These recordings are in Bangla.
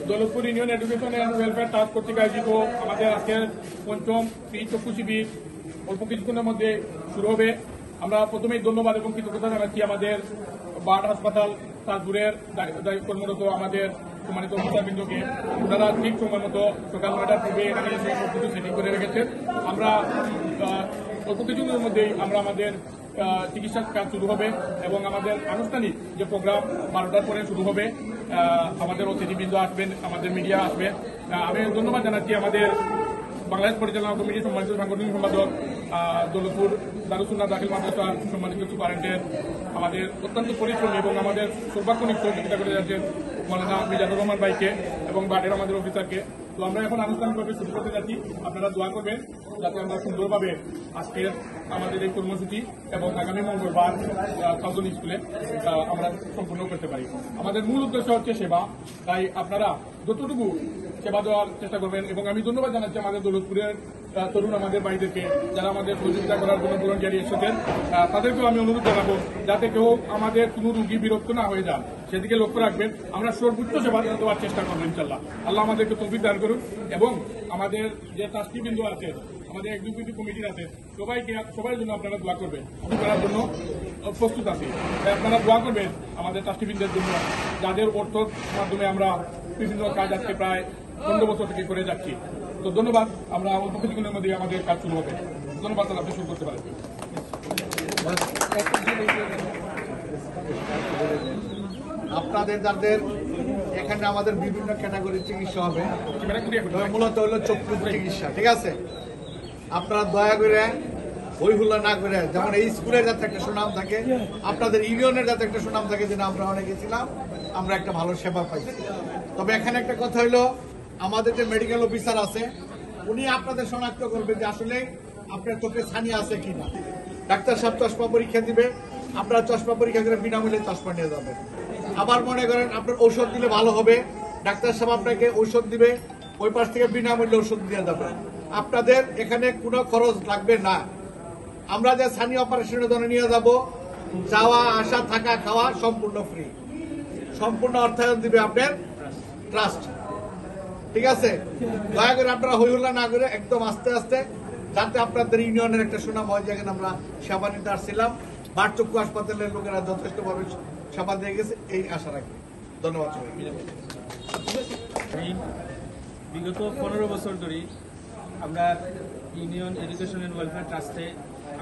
Daulatpur union education and welfare trust কর্তৃক আয়োজিত আমাদের আজকের পঞ্চম ফ্রি চক্ষু শিবির অল্প কিছুক্ষণের মধ্যে শুরু হবে। আমরা প্রথমেই ধন্যবাদ এবং কৃতজ্ঞতা জানাচ্ছি আমাদের বার্ড হাসপাতাল তাজপুরের কর্মরত আমাদের সম্মানিত অফিসারবৃন্দকে। ওনারা ঠিক সময় মতো সকাল 9টার পূর্বে এখানে এসে সবকিছু সেটিং করে রেখেছেন। আমরা অল্প কিছুদিনের মধ্যেই আমরা আমাদের চিকিৎসার কাজ শুরু হবে এবং আমাদের আনুষ্ঠানিক যে প্রোগ্রাম 12টার পরে শুরু হবে। আমাদের অতিথিবৃন্দ আসবেন, আমাদের মিডিয়া আসবেন। আমি ধন্যবাদ জানাচ্ছি আমাদের বাংলাদেশ পরিচালনা কমিটির সম্মানিত সাংগঠনিক সম্পাদক, দৌলতপুর দারুসুন্নাহ দাখিল মাদ্রাসার সম্মানিত সুপারিনটেন্ডেন্ট, আমাদের অত্যন্ত পরিশ্রমী এবং আমাদের সর্বাক্ষণিক সহযোগিতা করে যাচ্ছেন মৌলানা মিজানুর রহমান ভাইকে এবং বার্ডের আমাদের অফিসারকে। তো আমরা এখন আনুষ্ঠানিকভাবে শুরু করতে যাচ্ছি। আপনারা দোয়া করবেন যাতে আমরা সুন্দরভাবে আজকের আমাদের এই কর্মসূচি এবং আগামী মঙ্গলবার কাউজন স্কুলে আমরা সম্পূর্ণ করতে পারি। আমাদের মূল উদ্দেশ্য হচ্ছে সেবা, তাই আপনারা যতটুকু সেবা দেওয়ার চেষ্টা করবেন। এবং আমি ধন্যবাদ জানাচ্ছি আমাদের দৌলতপুরের তরুণ আমাদের ভাইদেরকে যারা আমাদের সহযোগিতা করার জন্য ভলান্টিয়ারি এসেছেন। তাদেরকেও আমি অনুরোধ জানাবো যাতে কেউ আমাদের কোনো রুগী বিরক্ত না হয়ে যান, সেদিকে লক্ষ্য রাখবেন। আমরা সর্বোচ্চ সেবা দেওয়ার চেষ্টা করবো ইনশাল্লাহ। আল্লাহ আমাদেরকে তৌফিক দান করুন এবং আমাদের যে ট্রাস্টিবৃন্দ আছে, আমাদের এক্সিকিউটিভ কমিটির আছে, সবাই জন্য আপনারা দোয়া করবেন। আমি করার জন্য প্রস্তুত আছি। তাই আপনারা দোয়া করবেন আমাদের ট্রাস্টিবৃন্দের জন্য, যাদের অর্থের মাধ্যমে আমরা বিভিন্ন কাজ আজকে প্রায় 15 বছর থেকে করে যাচ্ছি। তো ধন্যবাদ। আমরা অল্প কিছুক্ষণের মধ্যে আমাদের কাজ শুরু হবে। ধন্যবাদ। আপনি শুরু করতে পারেন। আপনাদের যাদের এখানে আমাদের বিভিন্ন ক্যাটাগরির চিকিৎসা হবে, মূলত হলো চক্ষু চিকিৎসা, ঠিক আছে? আপনারা দয়া করে হই হুল্লা না করে, যেমন এই স্কুলের যাতে একটা সুনাম থাকে, আপনাদের ইউনিয়নের যাতে একটা সুনাম থাকে, যেন আমরা অনেকে ছিলাম, আমরা একটা ভালো সেবা পাইছি। তবে এখানে একটা কথা হইলো, আমাদের যে মেডিকেল অফিসার আছে উনি আপনাদের শনাক্ত করবেন যে আসলে আপনার চোখে ছানি আছে কিনা। ডাক্তার সাহেব চশমা পরীক্ষা দিবে, আপনারা চশমা পরীক্ষা করে বিনামূল্যে চশমা নিয়ে যাবেন। আবার মনে করেন আপনার ঔষধ দিলে ভালো হবে, ডাক্তার সাহেব আপনাকে ঔষধ দিবে, ওই পাশ থেকে বিনামূল্যে ওষুধ দিয়ে যাবে। আপনাদের এখানে কোনো খরচ লাগবে না। আমরা যে ছানি অপারেশনের জন্য নিয়ে যাব, যাওয়া আসা থাকা খাওয়া সম্পূর্ণ ফ্রি, সম্পূর্ণ অর্থায়ন দিবে আপনার ট্রাস্ট, ঠিক আছে? দয়া করে আপনারা হইহুল্লা না করে একদম আস্তে আস্তে, যাতে আপনাদের ইউনিয়নের একটা সুনাম হয়। যেখানে আমরা সেবা নিতে আসছিলাম, বাট চক্ষু হাসপাতালের লোকেরা যথেষ্টভাবে সেবা দিয়ে গেছে, এই আশা রাখি। ধন্যবাদ সবাই। বিগত 15 বছর ধরে আমরা ইউনিয়ন এডুকেশন অ্যান্ড ওয়েলফেয়ার ট্রাস্টে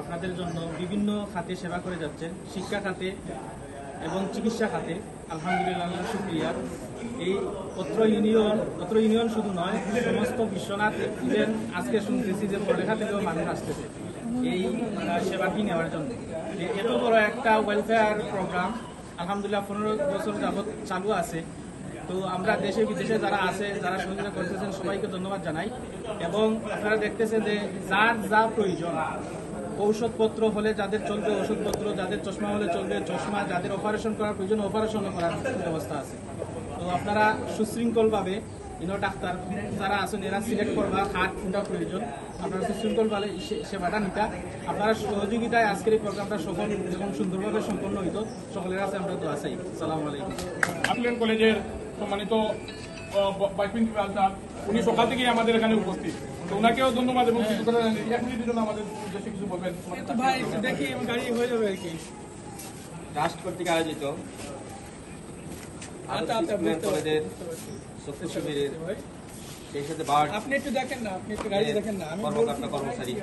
আপনাদের জন্য বিভিন্ন খাতে সেবা করে যাচ্ছেন, শিক্ষা খাতে এবং চিকিৎসা খাতে। আলহামদুলিল্লাহ, শুক্রিয়া। এই অত্র ইউনিয়ন শুধু নয়, সমস্ত বিশ্বনাথ, ইভেন আজকে শুনতেছি যে পড়ালেখা থেকেও মানুষ আসতেছে এই সেবাটি নেওয়ার জন্য। এত বড় একটা ওয়েলফেয়ার প্রোগ্রাম আলহামদুলিল্লাহ 15 বছর যাবৎ চালু আছে। তো আমরা দেশে বিদেশে যারা আছে, যারা সহযোগিতা করতেছেন, সবাইকে ধন্যবাদ জানাই। এবং আপনারা দেখতেছেন যে যার যা প্রয়োজন, ঔষধপত্র হলে যাদের চলবে ওষুধপত্র, যাদের চশমা হলে চলবে চশমা, যাদের অপারেশন করার প্রয়োজন অপারেশনও করার ব্যবস্থা আছে। তো আপনারা সুশৃঙ্খলভাবে ডাক্তার যারা আছেন এরা সিলেক্ট করবা হাত কোনটা প্রয়োজন, আপনারা সুশৃঙ্খলভাবে সেবাটা নিতা। আপনারা সহযোগিতায় আজকের এই প্রোগ্রামটা সফল এবং সুন্দরভাবে সম্পন্ন হইত, সকলের কাছে আমরা দোয়া চাই। আসসালামু আলাইকুম। আপিলেন কলেজের সম্মানিত ভাইস প্রিন্সিপাল স্যার, উনি সকাল থেকেই আমাদের এখানে উপস্থিত। তো ওনাকেও ধন্যবাদ এবং আমাদের উদ্দেশ্যে কিছু বলবেন। ভাই দেখি গাড়ি হয়ে যাবে আর কি। ট্রাস্ট কর্তৃক আয়োজিত কলেজের চক্ষু শিবিরের, সেই সাথে বার্ড, আপনি একটু দেখেন না, আপনি একটু গাড়ি দেখেন না। কর্মকর্তা কর্মচারী,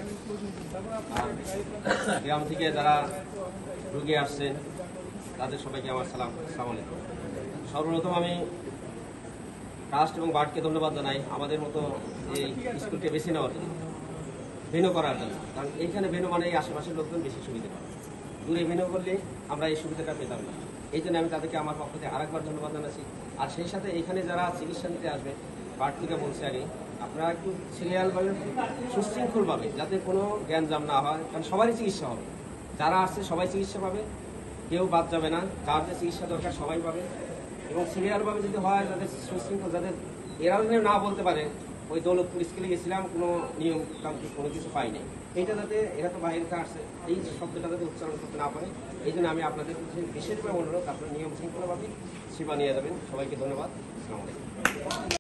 গ্রাম থেকে যারা রুগী আসছে তাদের সবাইকে আমার সালাম। আসসালামু আলাইকুম। সর্বপ্রথম আমি ট্রাস্ট এবং বার্ডকে ধন্যবাদ জানাই আমাদের মতো এই স্কুলকে বেছে নেওয়ার জন্য, ভেনু করার জন্য। কারণ এইখানে ভেনু মানে এই আশেপাশের লোকজন বেশি সুবিধা পাবে, দূরে ভেনু করলে আমরা এই সুবিধাটা পেতাম না। এই জন্য আমি তাদেরকে আমার পক্ষ থেকে আরেকবার ধন্যবাদ জানাচ্ছি। আর সেই সাথে এখানে যারা চিকিৎসা নিতে আসবে, বার্ড থেকে বলছে আগে, আপনারা একটু সিরিয়ালভাবে সুশৃঙ্খলভাবে, যাতে কোনো জ্ঞানজাম না হয়। কারণ সবারই চিকিৎসা হবে, যারা আসছে সবাই চিকিৎসা পাবে, কেউ বাদ যাবে না। যার যে চিকিৎসা দরকার সবাই পাবে। এবং সিরিয়ালভাবে যদি হয়, যাদের সুশৃঙ্খল, যাদের এরাও যেন না বলতে পারে ওই দৌলতপুর স্কুলে গেছিলাম, কোনো নিয়ম তান্ত্রিক কোনো কিছু পাই নাই, এইটা যাতে, এরা তো বাইরে থেকে আসছে, এই শব্দটা যাতে উচ্চারণ করতে না পারে, এই জন্য আমি আপনাদের বিশেষভাবে অনুরোধ, আপনারা নিয়ম শৃঙ্খলাভাবে সেবা নিয়ে যাবেন। সবাইকে ধন্যবাদ। আসসালামু আলাইকুম।